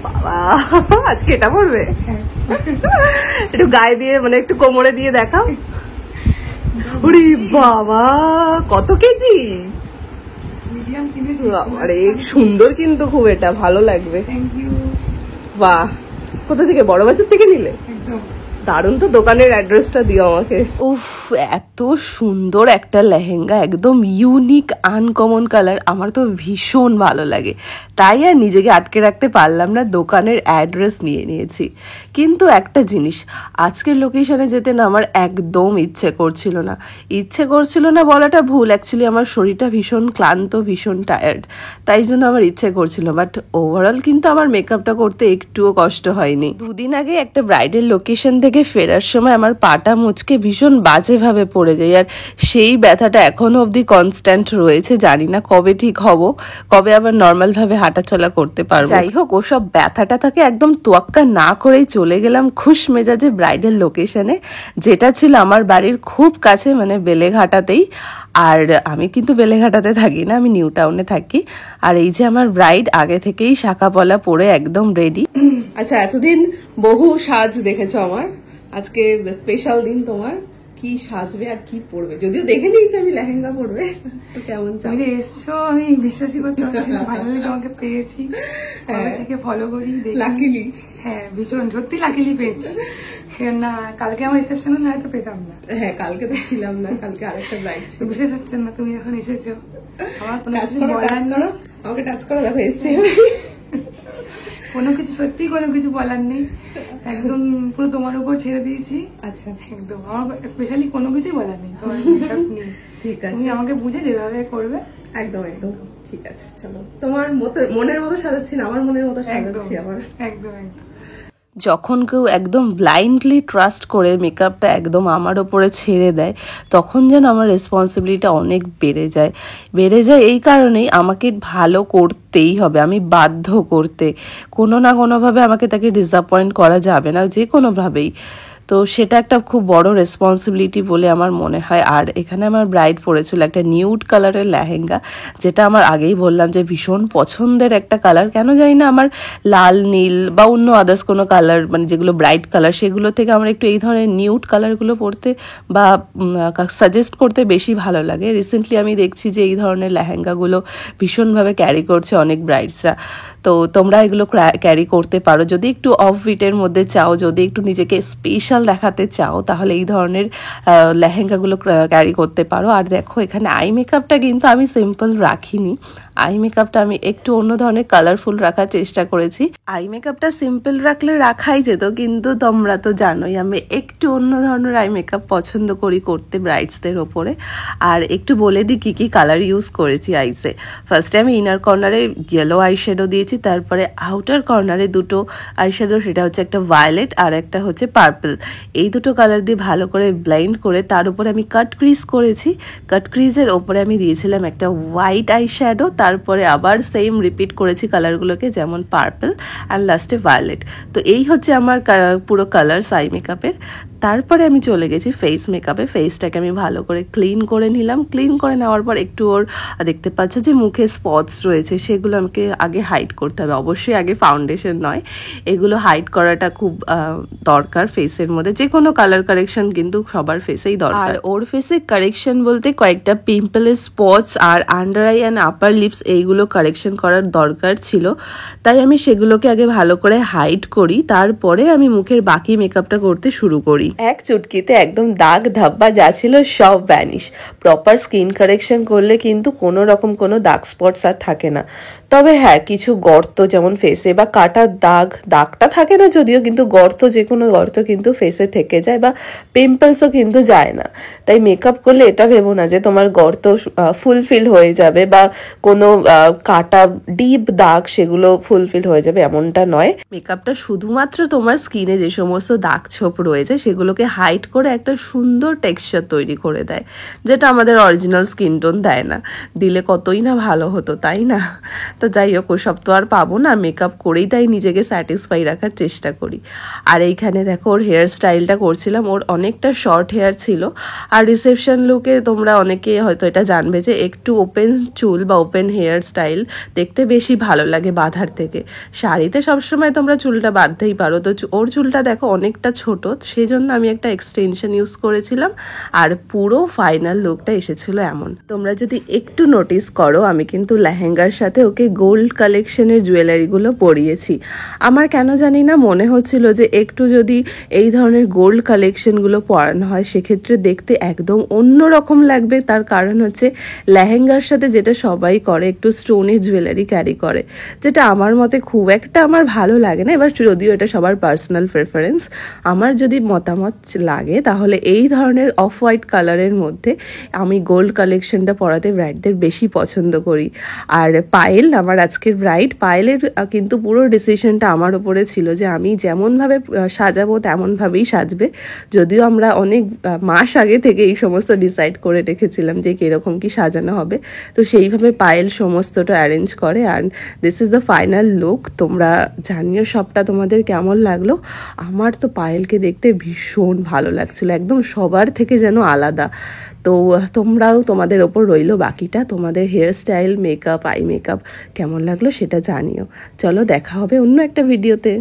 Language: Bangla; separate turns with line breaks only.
বাবা আজকে এটা পড়বে? একটু গায়ে দিয়ে মানে একটু কোমরে দিয়ে দেখাও। ওরে বাবা কত কেজি? আরে সুন্দর কিন্তু খুব, এটা ভালো লাগবে। বাহ, কোথা থেকে? বড় বাজার থেকে নিলে? দারুণ তো, দোকানের অ্যাড্রেসটা দিও আমাকে। উফ, এত সুন্দর একটা লেহেঙ্গা, একদম ইউনিক আনকমন কালার, আমার তো ভীষণ ভালো লাগে। তাই আর নিজেকে আটকে রাখতে পারলাম না, দোকানের অ্যাড্রেস নিয়ে নিয়েছি। কিন্তু একটা জিনিস, আজকের লোকেশনে যেতে না আমার একদম ইচ্ছে করছিল না। ইচ্ছে করছিল না বলাটা ভুল, অ্যাকচুয়ালি আমার শরীরটা ভীষণ ক্লান্ত, ভীষণ টায়ার্ড, তাই জন্য আমার ইচ্ছে করছিল। বাট ওভারঅল কিন্তু আমার মেকআপটা করতে একটুও কষ্ট হয়নি। দুদিন আগে একটা ব্রাইডাল লোকেশন থেকে ফেরার সময় আমার পাটা মুচকে ভীষণ বাজেভাবে পড়ে যায়, আর সেই ব্যথাটা এখনো অবধি কনস্ট্যান্ট রয়েছে। জানি না কবে ঠিক হব, কবে আবার নর্মালভাবে হাঁটাচলা করতে পারবো। যাই হোক, ওসব ব্যথাটা থাকে একদম তোয়াক্কা না করেই চলে গেলাম খুশ মেজাজে ব্রাইডাল লোকেশনে, যেটা ছিল আমার বাড়ির খুব কাছে, মানে বেলেঘাটাতেই। আর আমি কিন্তু বেলেঘাটাতে থাকি না, আমি নিউ টাউনে থাকি। আর এই যে আমার ব্রাইড আগে থেকেই শাখা পলা পরে একদম রেডি। আচ্ছা, এতদিন বহু সাজ দেখেছো আমার, আজকে স্পেশাল দিন, তোমার কি সাজবে আর কি পরবে? যদিও দেখে নিয়েছি আমি লেহেঙ্গা পরবে, তো কেমন চাও?
তুমি এসছো, আমি বিশ্বাসই করতে পারছি না, ফাইনালি তোমাকে পেয়েছি। কবে থেকে ফলো করি,
লাকিলি।
হ্যাঁ, ভীষণ সত্যি লাকিলি পেয়েছি। না, কালকে আমার রিসেপশন হলে হয়তো পেতাম না।
হ্যাঁ, কালকে তো ছিলাম না, কালকে আরেকটা ব্রাইড ছিল।
বিশেষ হচ্ছে না, তুমি এখন এসেছো, আমার কোনো কিছু
বলার করো, আমাকে টাচ করো, দেখো এসছি।
কোনো কিছু, সত্যি কোনো কিছু বলার নেই, একদম পুরো তোমার উপর ছেড়ে দিয়েছি।
আচ্ছা,
একদম আমার স্পেশালি কোনো কিছুই বলার নেই, তোমার নেই।
ঠিক আছে,
তুমি আমাকে বুঝে যেভাবে করবে
একদম একদম ঠিক আছে। চলো, তোমার মতো মনের মতো সাজাচ্ছি না, আমার মনের মতো সাজাচ্ছি আবার।
একদম একদম।
যখন কেউ একদম ব্লাইন্ডলি ট্রাস্ট করে মেকআপটা একদম আমার ওপরে ছেড়ে দেয়, তখন যেন আমার রেসপন্সিবিলিটিটা অনেক বেড়ে যায়। এই কারণেই আমাকে ভালো করতেই হবে, আমি বাধ্য করতে, কোনো না কোনোভাবে আমাকে তাকে ডিসঅ্যাপয়েন্ট করা যাবে না, যে কোনোভাবেই। তো সেটা একটা খুব বড় রেসপন্সিবিলিটি বলে আমার মনে হয়। আর এখানে আমার ব্রাইড পরেছিল একটা নিউড কালারের লেহেঙ্গা, যেটা আমার আগেই বললাম যে ভীষণ পছন্দের একটা কালার। কেন জানি না আমার লাল, নীল বা অন্য আদার্স কোনো কালার, মানে যেগুলো ব্রাইট কালার, সেগুলো থেকে আমার একটু এই ধরনের নিউড কালারগুলো পরতে বা সাজেস্ট করতে বেশি ভালো লাগে। রিসেন্টলি আমি দেখছি যে এই ধরনের লেহেঙ্গাগুলো ভীষণভাবে ক্যারি করছে অনেক ব্রাইডসরা। তো তোমরা এগুলো ক্যারি করতে পারো যদি একটু অফ বিটের মধ্যে চাও, যদি একটু নিজেকে স্পেশাল দেখাতে চাও, তাহলে এই ধরনের লেহেঙ্গাগুলো ক্যারি করতে পারো। আর দেখো, এখানে আই মেকআপটা কিন্তু আমি সিম্পল রাখিনি, আই মেকআপটা আমি একটু অন্য ধরনের কালারফুল রাখার চেষ্টা করেছি। আই মেকআপটা সিম্পল রাখলে রাখাই যেত, কিন্তু তোমরা তো জানোই আমি একটু অন্য ধরনের আই মেকআপ পছন্দ করি করতে ব্রাইডসদের ওপরে। আর একটু বলে দিই কী কী কালার ইউজ করেছি আইসে। ফার্স্টে আমি ইনার কর্নারে ইয়েলো আইশ্যাডো দিয়েছি, তারপরে আউটার কর্নারে দুটো আইশ্যাডো, সেটা হচ্ছে একটা ভায়োলেট আর একটা হচ্ছে পার্পল। এই দুটো কালার দিয়ে ভালো করে ব্লেন্ড করে তার উপরে আমি কাট ক্রিজ করেছি। কাট ক্রিজের ওপরে আমি দিয়েছিলাম একটা হোয়াইট আইশ্যাডো, তারপরে আবার সেম রিপিট করেছি কালারগুলোকে, যেমন পার্পল আর লাস্টে ভায়োলেট। তো এই হচ্ছে আমার পুরো কালার্স আই মেকআপের। তারপরে আমি চলে গেছি ফেস মেকআপে। ফেসটাকে আমি ভালো করে ক্লিন করে নিলাম। ক্লিন করে নেওয়ার পর একটু ওর দেখতে পাচ্ছ যে মুখে স্পটস রয়েছে, সেগুলো আমাকে আগে হাইড করতে হবে। অবশ্যই আগে ফাউন্ডেশন নয়, এগুলো হাইড করাটা খুব দরকার ফেসের মধ্যে। যে কোনো কালার কারেকশন কিন্তু সবার ফেসেই দরকার। আর ওর ফেসে কারেকশন বলতে কয়েকটা পিম্পলের স্পটস আর under eye and upper lips, এইগুলো কারেকশন করার দরকার ছিল, তাই আমি সেগুলোকে আগে ভালো করে হাইড করি, তারপরে আমি মুখের বাকি মেকআপটা করতে শুরু করি। এক চুটকিতে একদম দাগ ধাব্বা যা ছিল সব ভ্যানিশ। প্রপার স্কিন কারেকশন করলে কিন্তু কোনো রকম কোনো দাগ স্পটস আর থাকে না। তবে হ্যাঁ, কিছু গর্ত যেমন ফেসে বা কাটার দাগটা থাকে না যদিও, কিন্তু গর্ত, যে কোনো গর্ত কিন্তু ফেসে থেকে যায়, বা পিম্পলসও কিন্তু যায় না। তাই মেকআপ করলে এটা ভেবো না যে তোমার গর্ত ফুলফিল হয়ে যাবে বা কোনো কাটা ডিপ দাগ সেগুলো ফুলফিল হয়ে যাবে, এমনটা নয়। মেকআপটা শুধুমাত্র তোমার স্কিনে যে সমস্ত দাগ ছোপ রয়েছে সেগুলোকে হাইড করে একটা সুন্দর টেক্সচার তৈরি করে দেয়, যেটা আমাদের অরিজিনাল স্কিন টোন দেয় না। দিলে কতই না ভালো হতো, তাই না? তো যাই হোক, ওসব তো আর পাবো না, মেকআপ করেই তাই নিজেকে স্যাটিসফাই রাখার চেষ্টা করি। আর এইখানে দেখো ওর হেয়ার স্টাইলটা করছিলাম। ওর অনেকটা শর্ট হেয়ার ছিল, আর রিসেপশন লুকে তোমরা অনেকে হয়তো এটা জানবে যে একটু ওপেন চুল বা ওপেন হেয়ার স্টাইল দেখতে বেশি ভালো লাগে বাঁধার থেকে। শাড়িতে সবসময় তোমরা চুলটা বাঁধতেই পারো, তো ওর চুলটা দেখো অনেকটা ছোট, সেই জন্য আমি একটা এক্সটেনশন ইউজ করেছিলাম, আর পুরো ফাইনাল লুকটা এসেছিল এমন। তোমরা যদি একটু নোটিস করো, আমি কিন্তু লেহেঙ্গার সাথে ওকে গোল্ড কালেকশনের জুয়েলারিগুলো পরিয়েছি। আমার কেন জানি না মনে হচ্ছিল যে একটু যদি এই ধরনের গোল্ড কালেকশনগুলো পরানো হয় সেক্ষেত্রে দেখতে একদম অন্যরকম লাগবে। তার কারণ হচ্ছে লেহেঙ্গার সাথে যেটা সবাই করে, একটু স্টোনের জুয়েলারি ক্যারি করে, যেটা আমার মতে খুব একটা আমার ভালো লাগে না। এবার যদিও এটা সবার পার্সোনাল প্রেফারেন্স, আমার যদি মতামত লাগে তাহলে এই ধরনের অফ হোয়াইট কালারের মধ্যে আমি গোল্ড কালেকশনটা পরাতে ব্রাইডদের বেশি পছন্দ করি। আর পায়েল, আমার আজকের ব্রাইড, পায়েলের কিন্তু পুরো ডিসিশনটা আমার উপরে ছিল যে আমি যেমনভাবে সাজাবো তেমনভাবেই সাজবে। যদিও আমরা অনেক মাস আগে থেকে এই সমস্ত ডিসাইড করে রেখেছিলাম যে কীরকম কি সাজানো হবে, তো সেইভাবে পায়েল সমস্তটা অ্যারেঞ্জ করে। আর this is the final look. তোমরা জানিও সবটা তোমাদের কেমন লাগলো। আমার তো পায়েলকে দেখতে ভীষণ ভালো লাগছিল, একদম সবার থেকে যেন আলাদা। তো তোমরাও, তোমাদের ওপর রইলো বাকিটা, তোমাদের hair style, makeup, eye makeup কেমন লাগলো সেটা জানিও। চলো দেখা হবে অন্য একটা ভিডিওতে।